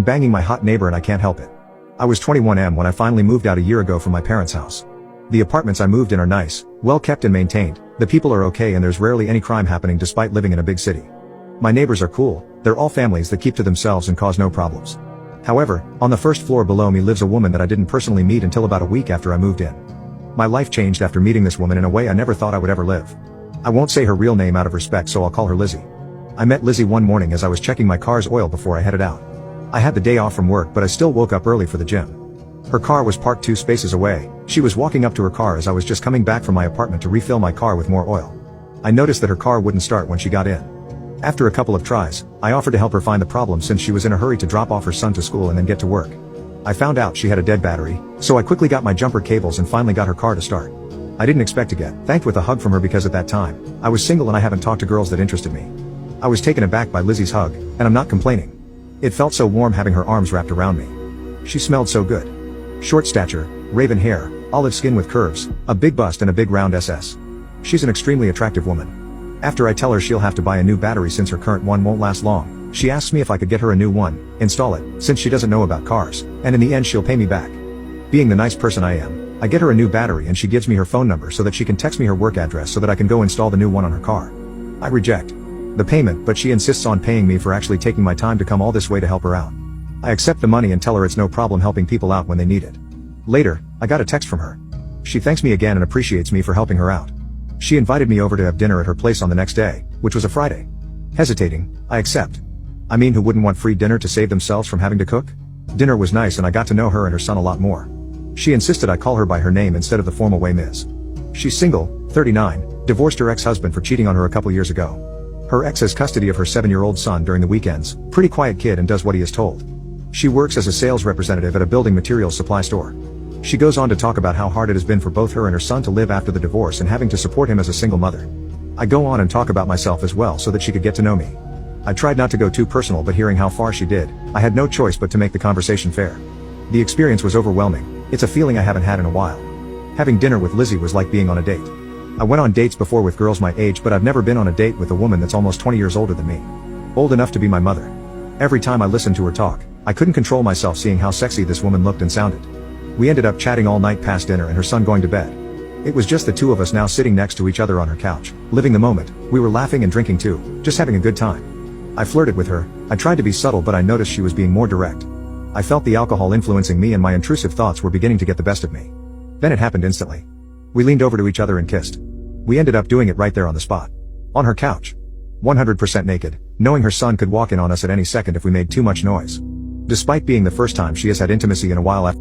banging my hot neighbor and I can't help it. I was 21 when I finally moved out a year ago from my parents' house. The apartments I moved in are nice, well kept and maintained, the people are okay and there's rarely any crime happening despite living in a big city. My neighbors are cool, they're all families that keep to themselves and cause no problems. However, on the first floor below me lives a woman that I didn't personally meet until about a week after I moved in. My life changed after meeting this woman in a way I never thought I would ever live. I won't say her real name out of respect, so I'll call her Lizzie. I met Lizzie one morning as I was checking my car's oil before I headed out. I had the day off from work but I still woke up early for the gym. Her car was parked 2 spaces away. She was walking up to her car as I was just coming back from my apartment to refill my car with more oil. I noticed that her car wouldn't start when she got in. After a couple of tries, I offered to help her find the problem since she was in a hurry to drop off her son to school and then get to work. I found out she had a dead battery, so I quickly got my jumper cables and finally got her car to start. I didn't expect to get thanked with a hug from her because at that time, I was single and I haven't talked to girls that interested me. I was taken aback by Lizzie's hug, and I'm not complaining. It felt so warm having her arms wrapped around me. She smelled so good. Short stature, raven hair, olive skin with curves, a big bust and a big round SS. She's an extremely attractive woman. After I tell her she'll have to buy a new battery since her current one won't last long, she asks me if I could get her a new one, install it, since she doesn't know about cars, and in the end she'll pay me back. Being the nice person I am, I get her a new battery and she gives me her phone number so that she can text me her work address so that I can go install the new one on her car. I reject the payment, but she insists on paying me for actually taking my time to come all this way to help her out. I accept the money and tell her it's no problem helping people out when they need it. Later, I got a text from her. She thanks me again and appreciates me for helping her out. She invited me over to have dinner at her place on the next day, which was a Friday. Hesitating, I accept. I mean, who wouldn't want free dinner to save themselves from having to cook? Dinner was nice and I got to know her and her son a lot more. She insisted I call her by her name instead of the formal way Ms. She's single, 39, divorced her ex-husband for cheating on her a couple years ago. Her ex has custody of her 7-year-old son during the weekends, pretty quiet kid and does what he is told. She works as a sales representative at a building materials supply store. She goes on to talk about how hard it has been for both her and her son to live after the divorce and having to support him as a single mother. I go on and talk about myself as well so that she could get to know me. I tried not to go too personal, but hearing how far she did, I had no choice but to make the conversation fair. The experience was overwhelming. It's a feeling I haven't had in a while. Having dinner with Lizzie was like being on a date. I went on dates before with girls my age, but I've never been on a date with a woman that's almost 20 years older than me. Old enough to be my mother. Every time I listened to her talk, I couldn't control myself seeing how sexy this woman looked and sounded. We ended up chatting all night past dinner and her son going to bed. It was just the two of us now sitting next to each other on her couch, living the moment. We were laughing and drinking too, just having a good time. I flirted with her. I tried to be subtle, but I noticed she was being more direct. I felt the alcohol influencing me and my intrusive thoughts were beginning to get the best of me. Then it happened instantly. We leaned over to each other and kissed. We ended up doing it right there on the spot. On her couch. 100% naked, knowing her son could walk in on us at any second if we made too much noise. Despite being the first time she has had intimacy in a while after